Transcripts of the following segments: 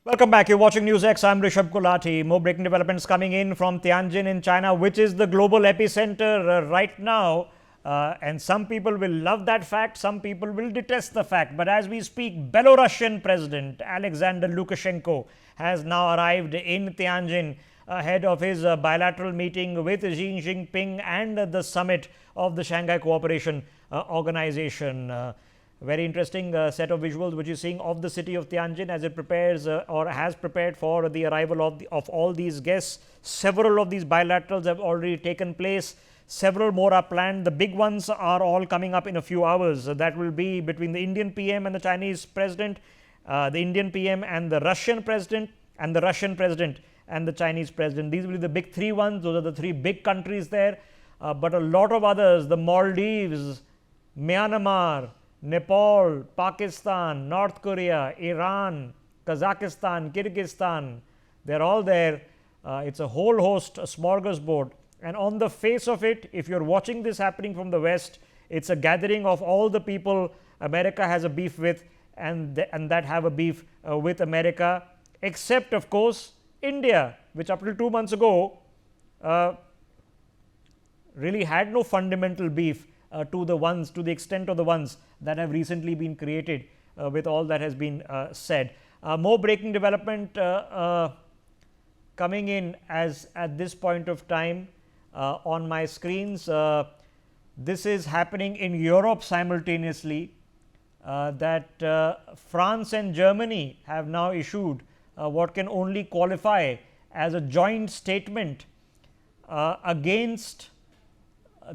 Welcome back. You're watching Newsx. I'm Rishabh Gulati. More breaking developments coming in from Tianjin in China, which is the global epicenter right now. And some people will love that fact, some people will detest the fact. But as we speak, Belarusian President Alexander Lukashenko has now arrived in Tianjin ahead of his bilateral meeting with Xi Jinping and the summit of the Shanghai Cooperation Organization. Very interesting set of visuals which you're seeing of the city of Tianjin as it prepares or has prepared for the arrival of all these guests. Several of these bilaterals have already taken place. Several more are planned. The big ones are all coming up in a few hours. That will be between the Indian PM and the Chinese president, the Indian PM and the Russian president, and the Russian president and the Chinese president. These will be the big three ones. Those are the three big countries there. But a lot of others, the Maldives, Myanmar, Nepal, Pakistan, North Korea, Iran, Kazakhstan, Kyrgyzstan, they're all there. It's a whole host, a smorgasbord. And on the face of it, if you're watching this happening from the West, it's a gathering of all the people America has a beef with and that have a beef with America, except, of course, India, which up till 2 months ago really had no fundamental beef to the extent of the ones that have recently been created with all that has been said. More breaking development coming in as at this point of time on my screens. This is happening in Europe simultaneously, that France and Germany have now issued what can only qualify as a joint statement against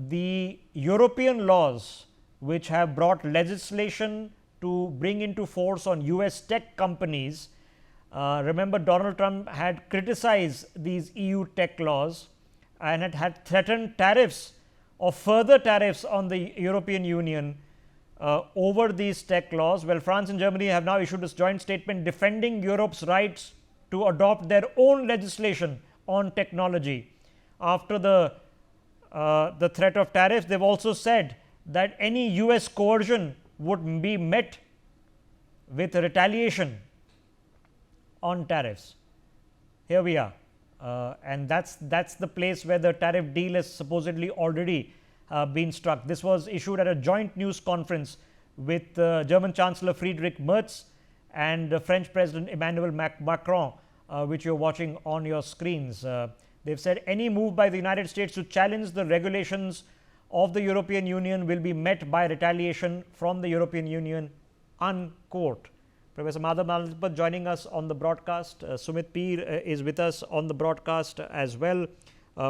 the European laws which have brought legislation to bring into force on US tech companies. Remember, Donald Trump had criticized these EU tech laws and had threatened tariffs or further tariffs on the European Union over these tech laws. Well, France and Germany have now issued this joint statement defending Europe's rights to adopt their own legislation on technology. After the threat of tariffs, they've also said that any US coercion would be met with retaliation on tariffs. Here we are, and that's the place where the tariff deal has supposedly already been struck. This was issued at a joint news conference with German Chancellor Friedrich Merz and French President Emmanuel Macron, which you're watching on your screens. They've said any move by the United States to challenge the regulations of the European Union will be met by retaliation from the European Union, unquote. Professor Madhav Nalapat joining us on the broadcast. Sumit Peer is with us on the broadcast as well.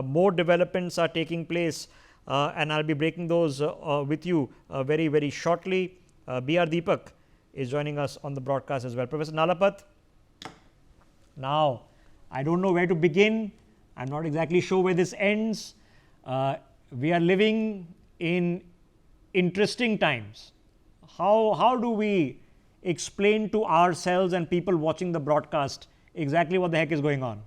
More developments are taking place and I'll be breaking those with you very, very shortly. B.R. Deepak is joining us on the broadcast as well. Professor Nalapat, now I don't know where to begin. I'm not exactly sure where this ends. We are living in interesting times. How do we explain to ourselves and people watching the broadcast exactly what the heck is going on?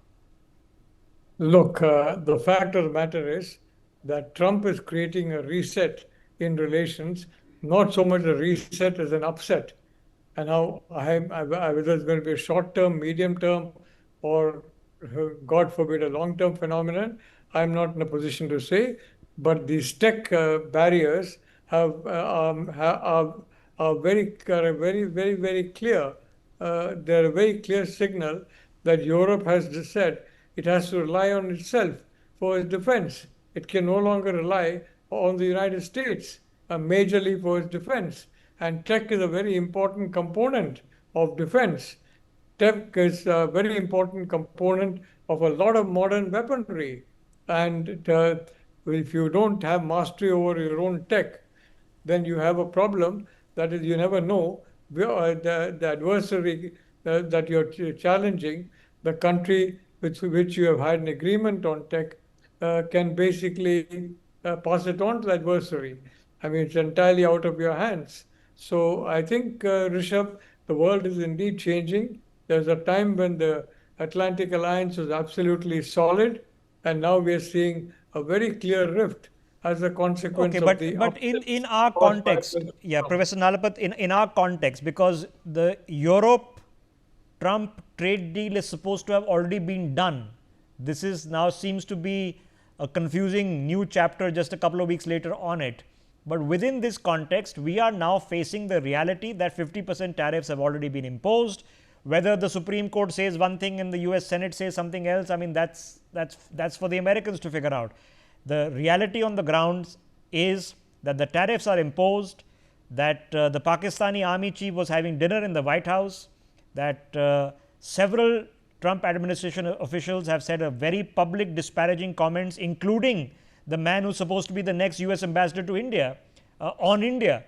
Look, the fact of the matter is that Trump is creating a reset in relations, not so much a reset as an upset. And now, whether it's going to be a short term, medium term, or God forbid, a long-term phenomenon, I'm not in a position to say. But these tech barriers are very clear. They're a very clear signal that Europe has just said it has to rely on itself for its defense. It can no longer rely on the United States majorly for its defense. And tech is a very important component of defense. Tech is a very important component of a lot of modern weaponry. And if you don't have mastery over your own tech, then you have a problem. That is, you never know the adversary that you're challenging, the country with which you have had an agreement on tech, can basically pass it on to the adversary. I mean, it's entirely out of your hands. So I think, Rishabh, the world is indeed changing. There's a time when the Atlantic Alliance was absolutely solid, and now we are seeing a very clear rift as a consequence of the... But in our context, yeah, Professor Nalapat, in our context, because the Europe Trump trade deal is supposed to have already been done. This is now seems to be a confusing new chapter just a couple of weeks later on it. But within this context, we are now facing the reality that 50% tariffs have already been imposed. Whether the Supreme Court says one thing and the US Senate says something else, I mean, that's for the Americans to figure out. The reality on the ground is that the tariffs are imposed, that the Pakistani army chief was having dinner in the White House, that several Trump administration officials have said a very public disparaging comments, including the man who's supposed to be the next US ambassador to India, on India.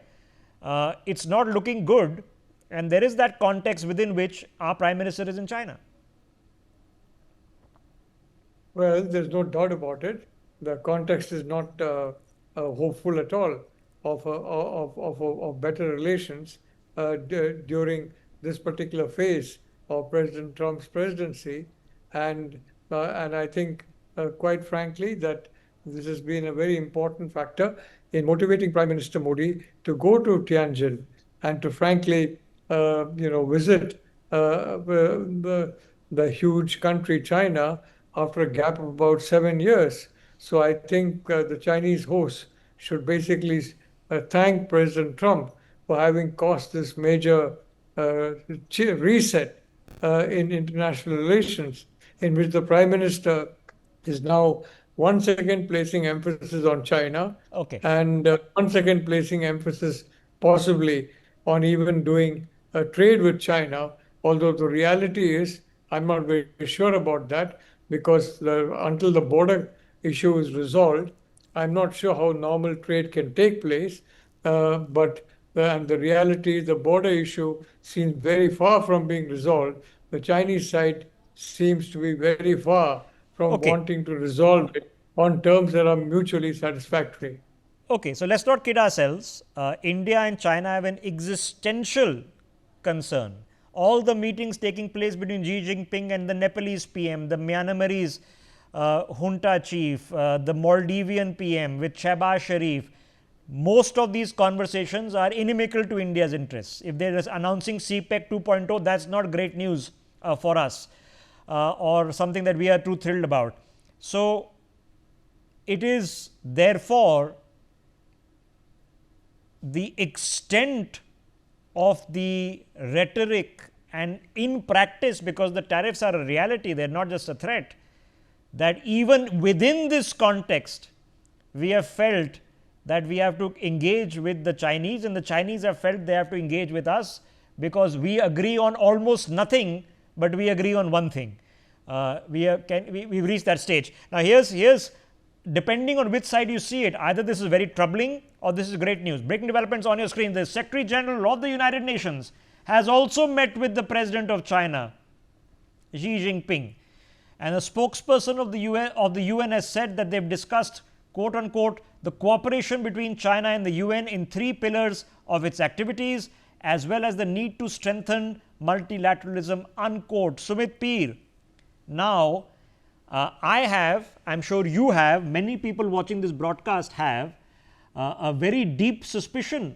It's not looking good, and there is that context within which our prime minister is in China. Well, there's no doubt about it. The context is not hopeful at all of better relations during this particular phase of President Trump's presidency, and I think, quite frankly, that this has been a very important factor in motivating Prime Minister Modi to go to Tianjin and to frankly, visit the huge country China after a gap of about 7 years. So I think the Chinese host should basically thank President Trump for having caused this major reset in international relations, in which the Prime Minister is now once again placing emphasis on China, Okay. and once again placing emphasis possibly on even doing trade with China, although the reality is, I'm not very sure about that, because until the border issue is resolved, I'm not sure how normal trade can take place. And the reality, the border issue seems very far from being resolved. The Chinese side seems to be very far from Okay. wanting to resolve it on terms that are mutually satisfactory. Okay, so let's not kid ourselves. India and China have an existential concern. All the meetings taking place between Xi Jinping and the Nepalese PM, the Myanmarese junta chief, the Maldivian PM with Shehbaz Sharif, most of these conversations are inimical to India's interests. If they're announcing CPEC 2.0, that's not great news for us, or something that we are too thrilled about. So, it is therefore the extent of the rhetoric, and in practice, because the tariffs are a reality, they are not just a threat, that even within this context, we have felt that we have to engage with the Chinese, and the Chinese have felt they have to engage with us, because we agree on almost nothing, but we agree on one thing. We've reached that stage. Now, here's depending on which side you see it, either this is very troubling or this is great news. Breaking developments on your screen. The Secretary General of the United Nations has also met with the President of China, Xi Jinping, and a spokesperson of the UN has said that they've discussed, quote unquote, the cooperation between China and the UN in 3 pillars of its activities, as well as the need to strengthen multilateralism, unquote. Sumit Peer. Now, I'm sure you have, many people watching this broadcast have a very deep suspicion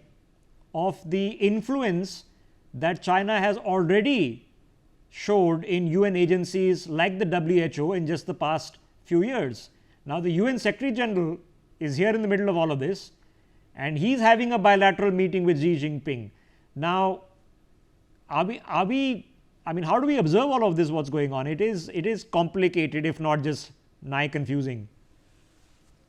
of the influence that China has already showed in UN agencies like the WHO in just the past few years. Now, the UN Secretary General is here in the middle of all of this, and he's having a bilateral meeting with Xi Jinping. Now, how do we observe all of this, what's going on? It is complicated, if not just nigh confusing.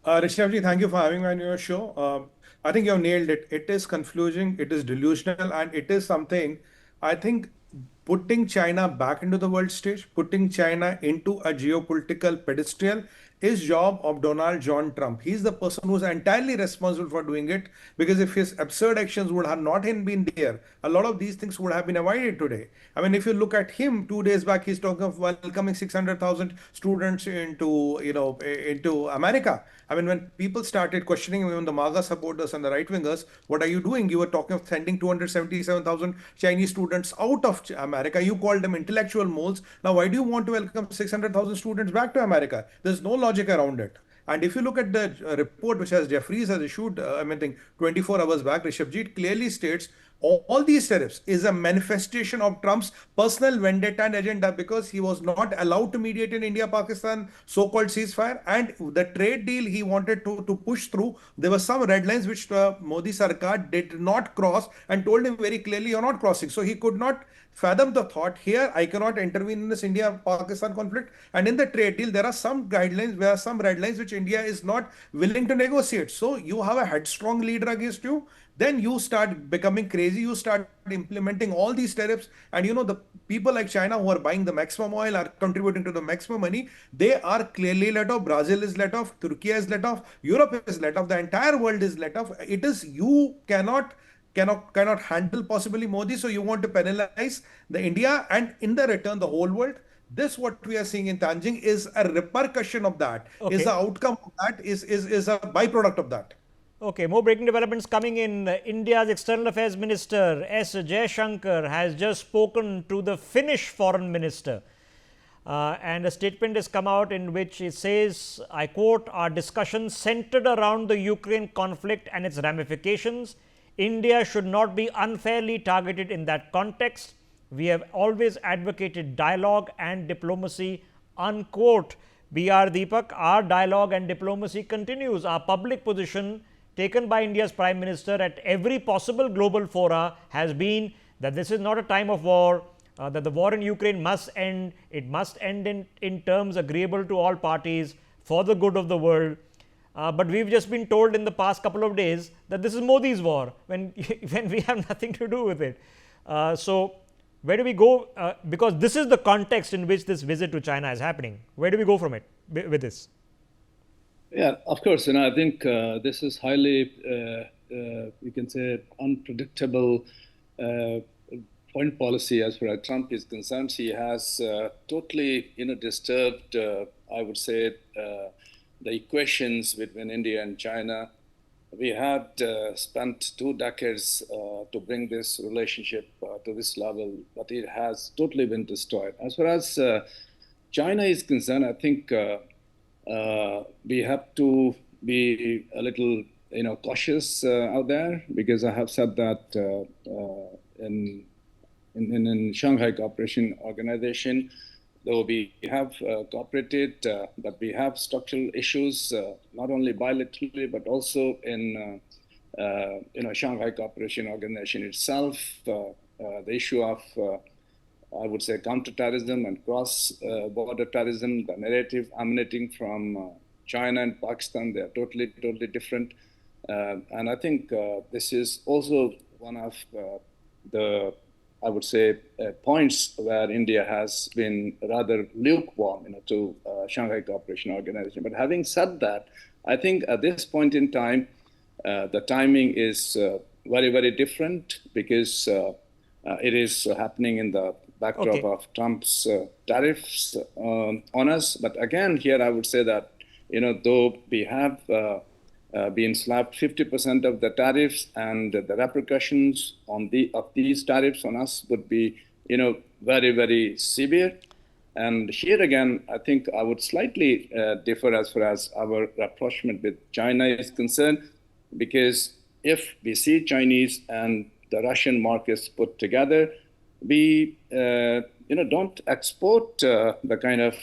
Rishabh ji, thank you for having me on your show. I think you have nailed it. It is confusing, it is delusional, and it is something, I think, putting China back into the world stage, putting China into a geopolitical pedestal is job of Donald John Trump. He's the person who's entirely responsible for doing it, because if his absurd actions would have not been there, a lot of these things would have been avoided today. I mean, if you look at him 2 days back, he's talking of welcoming 600,000 students into America. I mean, when people started questioning him, even the MAGA supporters and the right wingers, what are you doing? You were talking of sending 277,000 Chinese students out of America. You called them intellectual moles. Now, why do you want to welcome 600,000 students back to America? There's no logic around it. And if you look at the report which Jeffries has issued, 24 hours back, Rishabh ji, it clearly states all these tariffs is a manifestation of Trump's personal vendetta and agenda, because he was not allowed to mediate in India-Pakistan so-called ceasefire, and the trade deal he wanted to push through. There were some red lines which Modi Sarkar did not cross, and told him very clearly, you're not crossing. So he could not fathom the thought, here I cannot intervene in this India-Pakistan conflict. And in the trade deal, there are some guidelines, there are some red lines which India is not willing to negotiate. So you have a headstrong leader against you, then you start becoming crazy, you start implementing all these tariffs. And the people like China who are buying the maximum oil, are contributing to the maximum money, they are clearly let off. Brazil is let off, Turkey is let off, Europe is let off, the entire world is let off. It is, you cannot handle possibly Modi, so you want to penalize the India, and in the return the whole world. This, what we are seeing in Tianjin, is a repercussion of that, is the outcome of that, is a byproduct of that. Okay, more breaking developments coming in. India's External Affairs Minister S. Jaishankar has just spoken to the Finnish Foreign Minister, and a statement has come out in which it says, I quote, "Our discussions centered around the Ukraine conflict and its ramifications. India should not be unfairly targeted in that context. We have always advocated dialogue and diplomacy," unquote. B.R. Deepak, our dialogue and diplomacy continues. Our public position taken by India's Prime Minister at every possible global fora has been that this is not a time of war, that the war in Ukraine must end. It must end in terms agreeable to all parties for the good of the world. But we've just been told in the past couple of days that this is Modi's war, when we have nothing to do with it. So where do we go? Because this is the context in which this visit to China is happening. Where do we go from it with this? Yeah, of course. I think this is highly, you can say, unpredictable foreign policy as far as Trump is concerned. He has totally, disturbed, I would say, the equations between India and China. We had spent 2 decades to bring this relationship to this level, but it has totally been destroyed. As far as China is concerned, I think we have to be a little, cautious out there, because I have said that in Shanghai Cooperation Organization, though we have cooperated, but we have structural issues, not only bilaterally, but also in Shanghai Cooperation Organization itself. The issue of, I would say, counterterrorism and cross-border terrorism, the narrative emanating from China and Pakistan, they are totally different. And I think this is also one of the, I would say, points where India has been rather lukewarm, to Shanghai Cooperation Organization. But having said that, I think at this point in time, the timing is very, very different, because it is happening in the backdrop of Trump's tariffs on us. But again, here I would say that, though we have been slapped 50% of the tariffs, and the repercussions of these tariffs on us would be, very, very severe. And here again, I think I would slightly differ as far as our rapprochement with China is concerned, because if we see Chinese and the Russian markets put together, we don't export the kind of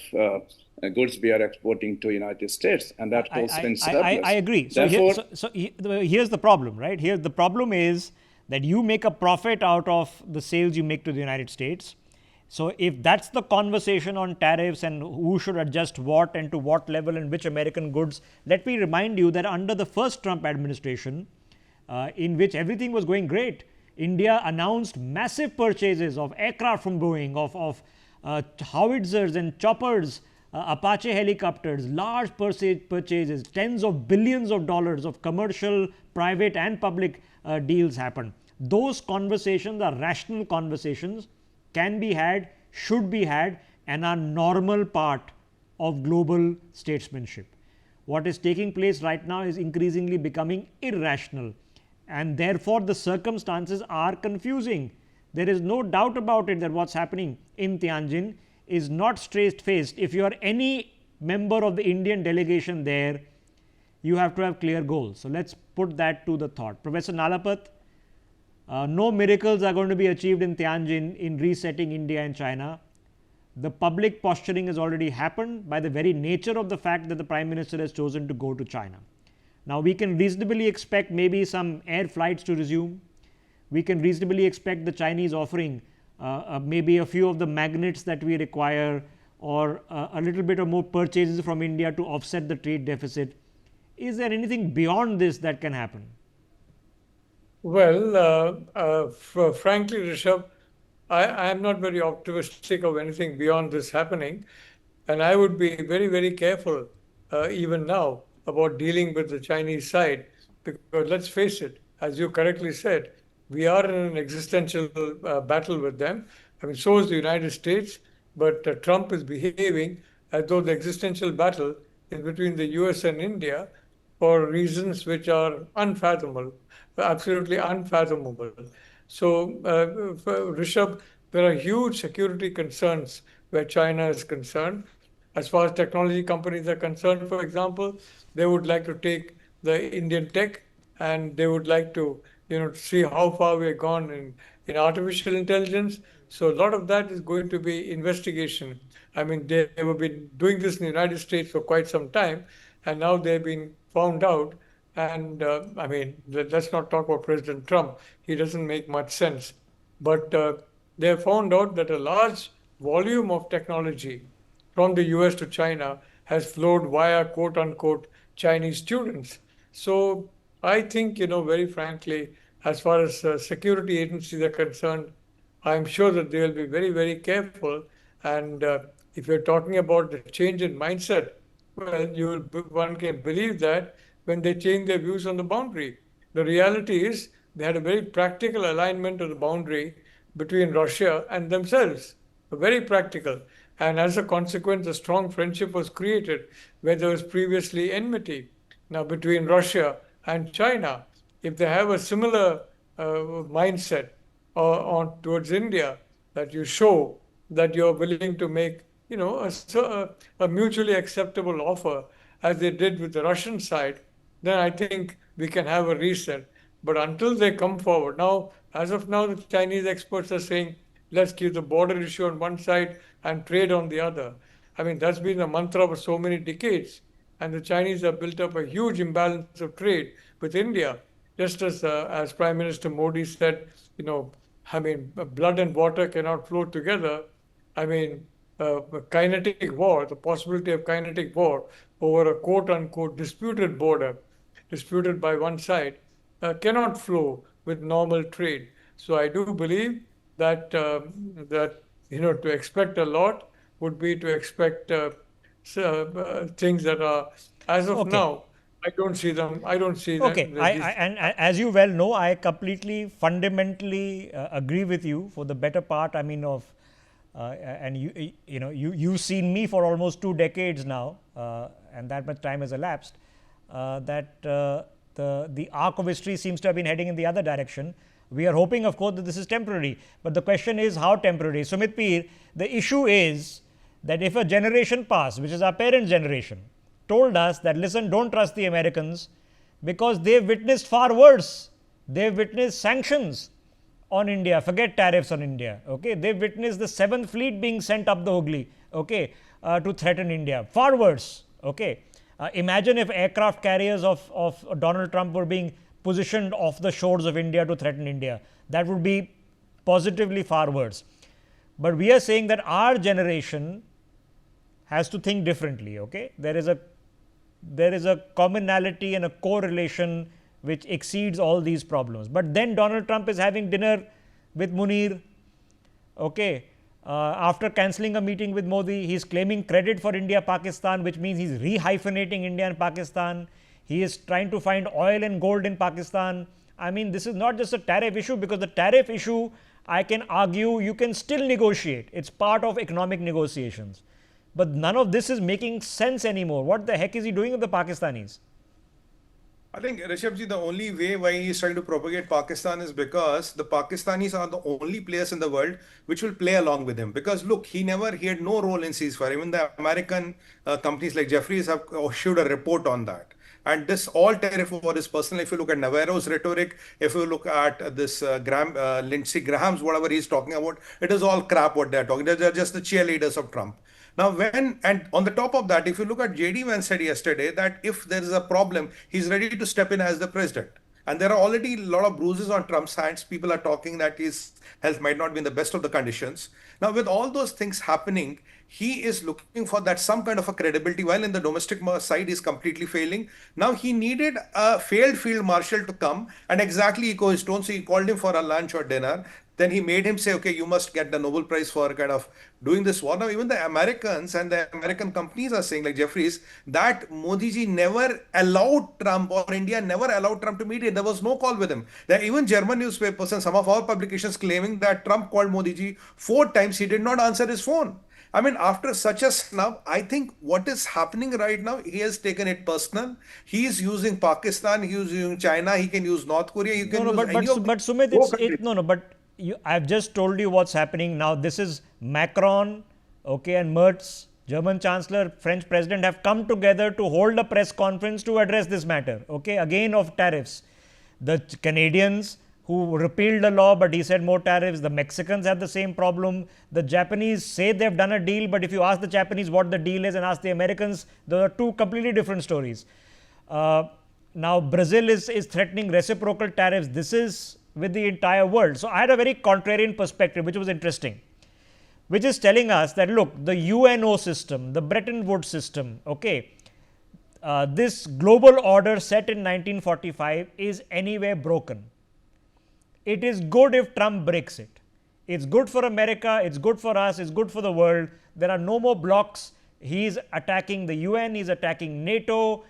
goods we are exporting to United States, and that goes in surplus. I agree. So, here's the problem, right? Here the problem is that you make a profit out of the sales you make to the United States. So if that's the conversation on tariffs and who should adjust what and to what level and which American goods, let me remind you that under the first Trump administration, in which everything was going great, India announced massive purchases of aircraft from Boeing, of howitzers and choppers, Apache helicopters, large purchases, tens of billions of dollars of commercial, private and public deals happened. Those conversations are rational conversations, can be had, should be had, and are normal part of global statesmanship. What is taking place right now is increasingly becoming irrational, and therefore the circumstances are confusing. There is no doubt about it that what's happening in Tianjin is not straight-faced. If you are any member of the Indian delegation there, you have to have clear goals. So let's put that to the thought. Professor Nalapat, No miracles are going to be achieved in Tianjin in resetting India and China. The public posturing has already happened by the very nature of the fact that the Prime Minister has chosen to go to China. Now, we can reasonably expect maybe some air flights to resume. We can reasonably expect the Chinese offering maybe a few of the magnets that we require, or a little bit of more purchases from India to offset the trade deficit. Is there anything beyond this that can happen? Well, frankly, Rishabh, I am not very optimistic of anything beyond this happening. And I would be very, very careful, even now, about dealing with the Chinese side. Because let's face it, as you correctly said, we are in an existential battle with them. I mean, so is the United States, but Trump is behaving as though the existential battle is between the US and India for reasons which are unfathomable, absolutely unfathomable. So, Rishabh, there are huge security concerns where China is concerned. As far as technology companies are concerned, for example, they would like to take the Indian tech, and they would like to, see how far we've gone in artificial intelligence. So a lot of that is going to be investigation. I mean, they have been doing this in the United States for quite some time, and now they've been found out. And I mean, let's not talk about President Trump. He doesn't make much sense. But they have found out that a large volume of technology from the US to China has flowed via quote unquote Chinese students. So I think, very frankly, as far as security agencies are concerned, I'm sure that they will be very, very careful. And if you're talking about the change in mindset, well, one can believe that when they change their views on the boundary. The reality is they had a very practical alignment of the boundary between Russia and themselves, very practical. And as a consequence, a strong friendship was created where there was previously enmity. Now, between Russia and China, if they have a similar mindset towards India, that you show that you're willing to make, a mutually acceptable offer, as they did with the Russian side, then I think we can have a reset. But until they come forward, now, as of now, the Chinese experts are saying, let's keep the border issue on one side and trade on the other. I mean, that's been the mantra for so many decades. And the Chinese have built up a huge imbalance of trade with India. Just as Prime Minister Modi said, blood and water cannot flow together. I mean, kinetic war, the possibility of kinetic war over a quote unquote disputed border, disputed by one side, cannot flow with normal trade. So I do believe that to expect a lot would be to expect things that are, as of now, I don't see them. I don't see them. Okay, and as you well know, I completely, fundamentally agree with you for the better part. I mean, and you've seen me for almost 2 decades now, and that much time has elapsed. That the arc of history seems to have been heading in the other direction. We are hoping, of course, that this is temporary. But the question is, how temporary? Sumit Peer, the issue is that if a generation passed, which is our parents' generation, told us that, listen, don't trust the Americans because they've witnessed far worse. They've witnessed sanctions on India, forget tariffs on India. Okay, they've witnessed the 7th Fleet being sent up the Hooghly, okay, to threaten India. Far worse. Okay, imagine if aircraft carriers of Donald Trump were being positioned off the shores of India to threaten India. That would be positively far worse. But we are saying that our generation has to think differently. Okay, there is a commonality and a correlation which exceeds all these problems. But then Donald Trump is having dinner with Munir. Okay, after cancelling a meeting with Modi, he is claiming credit for India-Pakistan, which means he is rehyphenating India and Pakistan. He is trying to find oil and gold in Pakistan. I mean, this is not just a tariff issue, because the tariff issue, I can argue, you can still negotiate. It's part of economic negotiations. But none of this is making sense anymore. What the heck is he doing with the Pakistanis? I think, Rishabhji, the only way why he is trying to propagate Pakistan is because the Pakistanis are the only players in the world which will play along with him. Because look, he had no role in ceasefire. Even the American companies like Jeffries have issued a report on that. And this all tariff war is personal. If you look at Navarro's rhetoric, if you look at this Lindsey Graham's, whatever he's talking about, it is all crap what they're talking. They're just the cheerleaders of Trump. Now, and on the top of that, if you look at JD Vance said yesterday that if there is a problem, he's ready to step in as the president. And there are already a lot of bruises on Trump's hands. People are talking that his health might not be in the best of the conditions. Now, with all those things happening, he is looking for that some kind of a credibility. While in the domestic side is completely failing. Now he needed a failed field marshal to come and exactly echo his tone. So he called him for a lunch or dinner. Then he made him say, okay, you must get the Nobel Prize for kind of doing this war. Now, even the Americans and the American companies are saying, like Jeffries, that Modi ji never allowed Trump or India never allowed Trump to meet him. There was no call with him. There are even German newspapers and some of our publications claiming that Trump called Modi ji 4 times. He did not answer his phone. I mean, after such a snub, I think what is happening right now, he has taken it personal. He is using Pakistan, he is using China, he can use North Korea, he can No, no, use any of but the Sumit, four it's countries. no, no, but I've just told you what's happening now. This is Macron, okay, and Merz, German Chancellor, French President, have come together to hold a press conference to address this matter, okay, again of tariffs. The Canadians who repealed the law, but he said more tariffs. The Mexicans have the same problem. The Japanese say they've done a deal, but if you ask the Japanese what the deal is and ask the Americans, those are two completely different stories. Now, Brazil is threatening reciprocal tariffs. This is with the entire world. So, I had a very contrarian perspective, which was interesting, which is telling us that, look, the UNO system, the Bretton Woods system, okay, this global order set in 1945 is anyway broken. It is good if Trump breaks it. It's good for America, it's good for us, it's good for the world. There are no more blocks. He's attacking the UN, he's attacking NATO,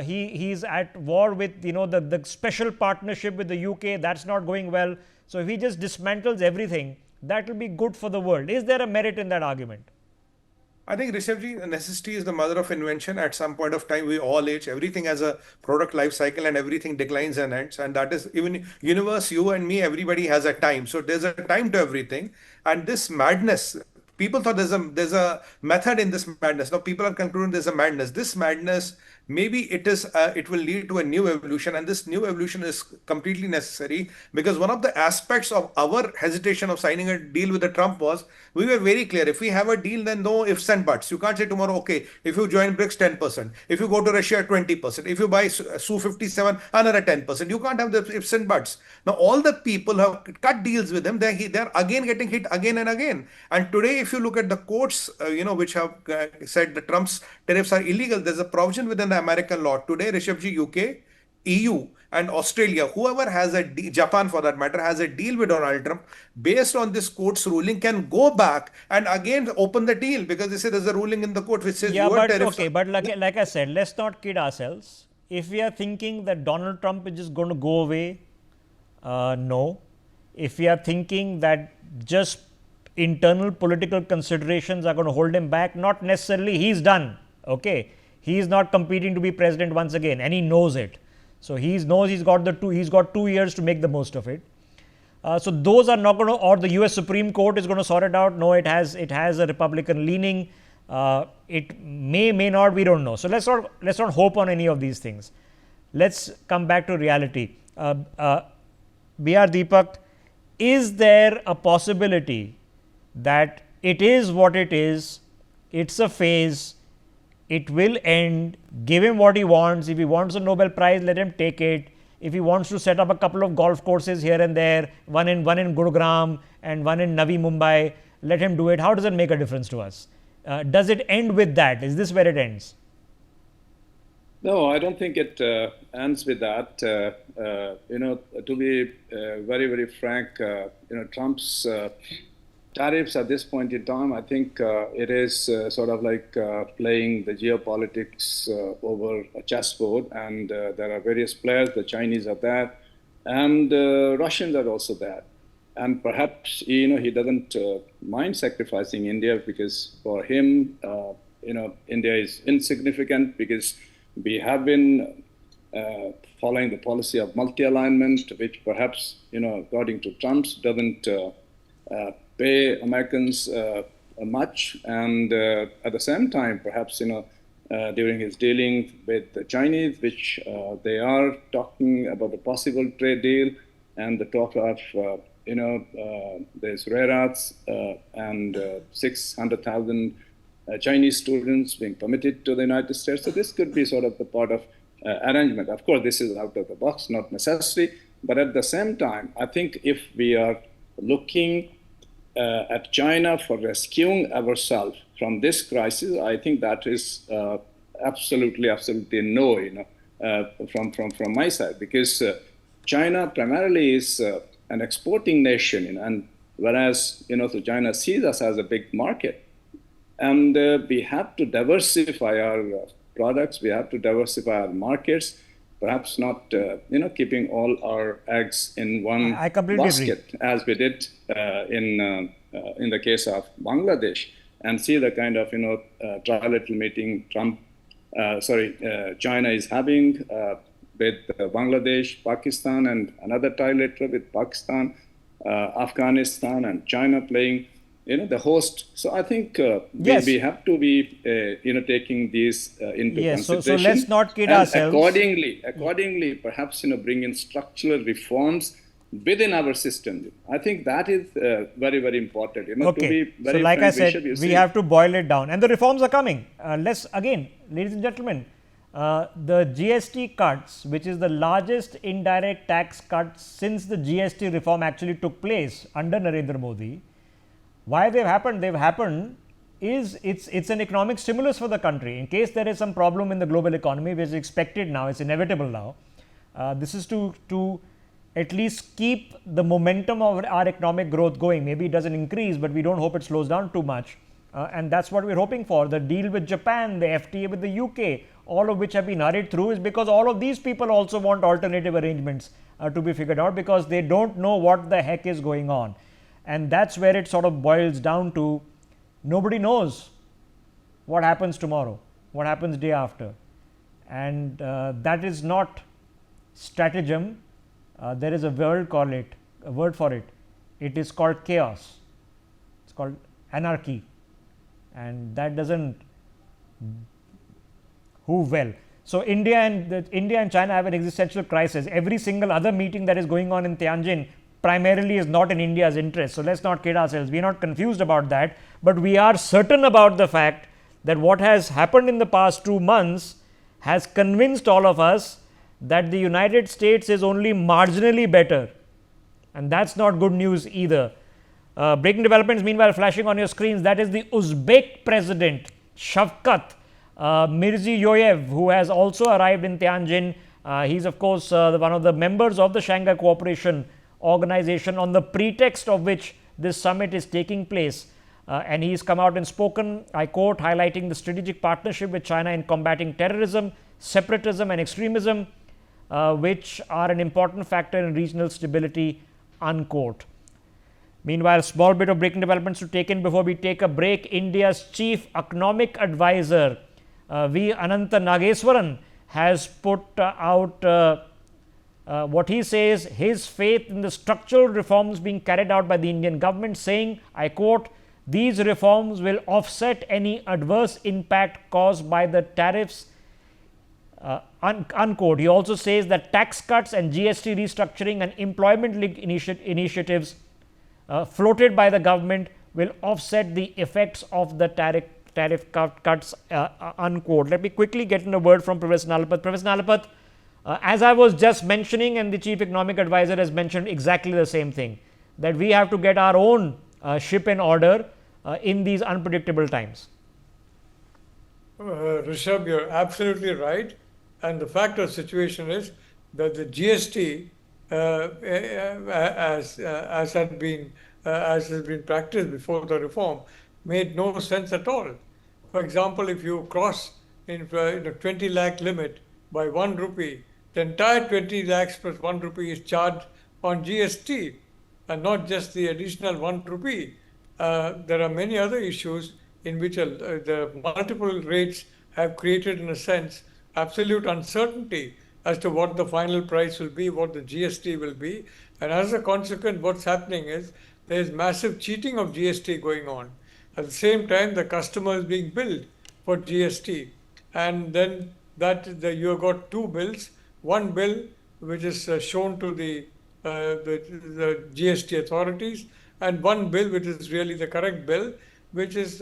he's at war with the special partnership with the UK, that's not going well. So if he just dismantles everything, that will be good for the world. Is there a merit in that argument? I think, Rishabhji, necessity is the mother of invention. At some point of time, we all age. Everything has a product life cycle and everything declines and ends. And that is even universe, you and me, everybody has a time. So there's a time to everything. And this madness, people thought there's a method in this madness. Now people are concluding there's a madness. This madness, maybe it will lead to a new evolution, and this new evolution is completely necessary because one of the aspects of our hesitation of signing a deal with the Trump was we were very clear. If we have a deal, then no ifs and buts. You can't say tomorrow, okay, if you join BRICS, 10%. If you go to Russia, 20%. If you buy Su-57, another 10%. You can't have the ifs and buts. Now, all the people who have cut deals with him, they're again getting hit again and again. And today, if you look at the courts, which have said the Trump's tariffs are illegal, there's a provision within the American law. Today, Rishabhji, UK, EU, and Australia, whoever has Japan for that matter, has a deal with Donald Trump, based on this court's ruling, can go back and again open the deal because they say there's a ruling in the court which says Yeah, your but tariffs. okay, but like I said, let's not kid ourselves. If we are thinking that Donald Trump is just going to go away, no. If we are thinking that just internal political considerations are going to hold him back, not necessarily. He's done. Okay, he is not competing to be president once again, and he knows it. So he knows he's got 2 years to make the most of it. So those are not going to, or the U.S. Supreme Court is going to sort it out. No, it has a Republican leaning. It may not. We don't know. So let's not hope on any of these things. Let's come back to reality. B.R. Deepak, is there a possibility that it is what it is? It's a phase. It will end. Give him what he wants. If he wants a Nobel Prize, let him take it. If he wants to set up a couple of golf courses here and there, one in Gurugram and one in Navi Mumbai, let him do it. How does it make a difference to us? Does it end with that? Is this where it ends? No, I don't think it ends with that. To be very, very frank, Trump's tariffs at this point in time, I think it is sort of like playing the geopolitics over a chessboard, and there are various players. The Chinese are there, and Russians are also there. And perhaps he doesn't mind sacrificing India because for him, India is insignificant because we have been following the policy of multi-alignment, which perhaps according to Trump's doesn't pay Americans much, and at the same time, perhaps during his dealing with the Chinese, which they are talking about a possible trade deal, and the talk of there's rare earths and 600,000 Chinese students being permitted to the United States. So this could be sort of the part of arrangement. Of course, this is out of the box, not necessary. But at the same time, I think if we are looking at China for rescuing ourselves from this crisis, I think that is absolutely no, from my side, because China primarily is an exporting nation, and whereas so China sees us as a big market, and we have to diversify our products, we have to diversify our markets. Perhaps not, keeping all our eggs in one I completely basket, agree. as we did in the case of Bangladesh, and see the kind of trilateral meeting China is having with Bangladesh, Pakistan, and another trilateral with Pakistan, Afghanistan, and China playing the host. So I think Yes. we have to be taking these into Yes, so consideration. let's not kid And ourselves. accordingly, perhaps bring in structural reforms within our system. I think that is very, very important. To Okay, be so very like I frank, said, Rishabh, you we see, have to boil it down, and the reforms are coming. Let's again, ladies and gentlemen, the GST cuts, which is the largest indirect tax cut since the GST reform actually took place under Narendra Modi. Why they've happened is it's an economic stimulus for the country. In case there is some problem in the global economy, which is expected now, it's inevitable now. This is to at least keep the momentum of our economic growth going. Maybe it doesn't increase, but we don't hope it slows down too much. And that's what we're hoping for. The deal with Japan, the FTA with the UK, all of which have been hurried through, is because all of these people also want alternative arrangements to be figured out, because they don't know what the heck is going on. And that's where it sort of boils down to. Nobody knows what happens tomorrow, what happens day after. And that is not stratagem. There is a word for it. It is called chaos. It's called anarchy. And that doesn't who well. So India and China have an existential crisis. Every single other meeting that is going on in Tianjin primarily is not in India's interest. So let's not kid ourselves. We are not confused about that, but we are certain about the fact that what has happened in the past 2 months has convinced all of us that the United States is only marginally better, and that's not good news either. Breaking developments meanwhile flashing on your screens. That is the Uzbek president Shavkat Mirziyoyev, who has also arrived in Tianjin. He's of course one of the members of the Shanghai Cooperation Organization, on the pretext of which this summit is taking place. And he's come out and spoken, I quote, highlighting the strategic partnership with China in combating terrorism, separatism, and extremism, which are an important factor in regional stability, unquote. Meanwhile, small bit of breaking developments to take in before we take a break. India's chief economic advisor, V. Ananta Nageswaran, has put out what he says his faith in the structural reforms being carried out by the Indian government, saying, I quote, these reforms will offset any adverse impact caused by the tariffs, unquote. He also says that tax cuts and GST restructuring and employment linked initiatives floated by the government will offset the effects of the tariff cuts, unquote. Let me quickly get in a word from Professor Nalapat. Professor Nalapat, as I was just mentioning, and the chief economic advisor has mentioned exactly the same thing, that we have to get our own ship in order in these unpredictable times. Rishabh, you're absolutely right. And the fact of the situation is that the GST, as has been practiced before the reform, made no sense at all. For example, if you cross in a 20 lakh limit by 1 rupee, the entire 20 lakhs plus 1 rupee is charged on GST, and not just the additional 1 rupee. There are many other issues in which the multiple rates have created, in a sense, absolute uncertainty as to what the final price will be, what the GST will be. And as a consequence, what's happening is there is massive cheating of GST going on. At the same time, the customer is being billed for GST. and then you have got two bills. One bill which is shown to the GST authorities, and one bill which is really the correct bill, which is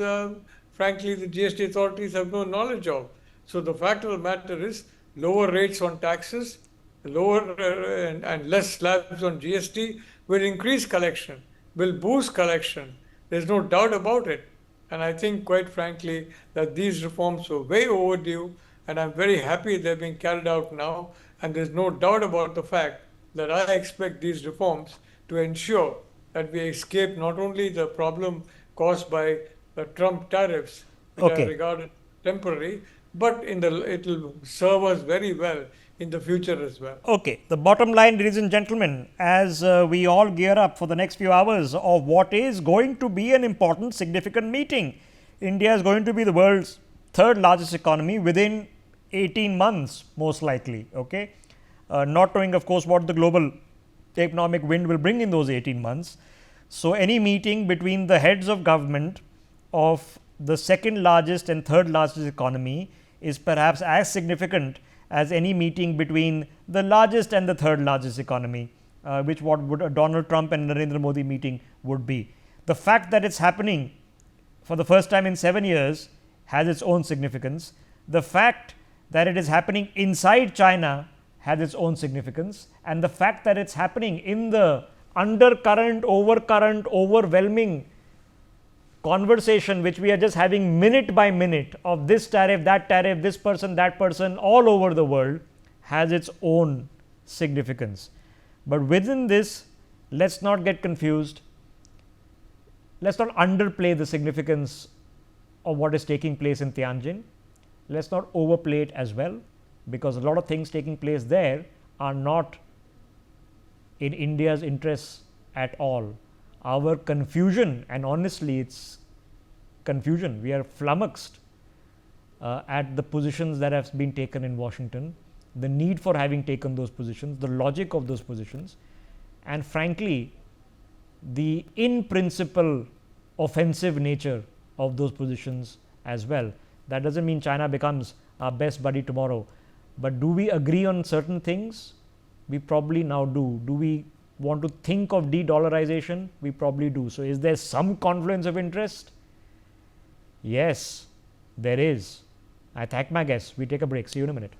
frankly the GST authorities have no knowledge of. So the fact of the matter is lower rates on taxes, lower and less slabs on GST will increase collection, will boost collection. There's no doubt about it. And I think, quite frankly, that these reforms were way overdue, and I'm very happy they're being carried out now. And there's no doubt about the fact that I expect these reforms to ensure that we escape not only the problem caused by the Trump tariffs, which Okay. are regarded temporary, but it will serve us very well in the future as well. Okay, the bottom line, ladies and gentlemen, as we all gear up for the next few hours of what is going to be an important, significant meeting. India is going to be the world's third largest economy within 18 months, most likely. Okay, not knowing, of course, what the global economic wind will bring in those 18 months. So, any meeting between the heads of government of the second largest and third largest economy is perhaps as significant as any meeting between the largest and the third largest economy, which what would a Donald Trump and Narendra Modi meeting would be. The fact that it's happening for the first time in 7 years has its own significance. The fact that it is happening inside China has its own significance, and the fact that it's happening in the undercurrent, overcurrent, overwhelming conversation which we are just having minute by minute of this tariff, this person, that person, all over the world, has its own significance. But within this, let's not get confused. Let's not underplay the significance of what is taking place in Tianjin. Let's not overplay it as well, because a lot of things taking place there are not in India's interests at all. Our confusion, and honestly it's confusion, we are flummoxed at the positions that have been taken in Washington, the need for having taken those positions, the logic of those positions, and frankly the in principle offensive nature of those positions as well. That doesn't mean China becomes our best buddy tomorrow, but do we agree on certain things? We probably now do. Do we want to think of de-dollarization? We probably do. So, is there some confluence of interest? Yes, there is. I thank my guests. We take a break. See you in a minute.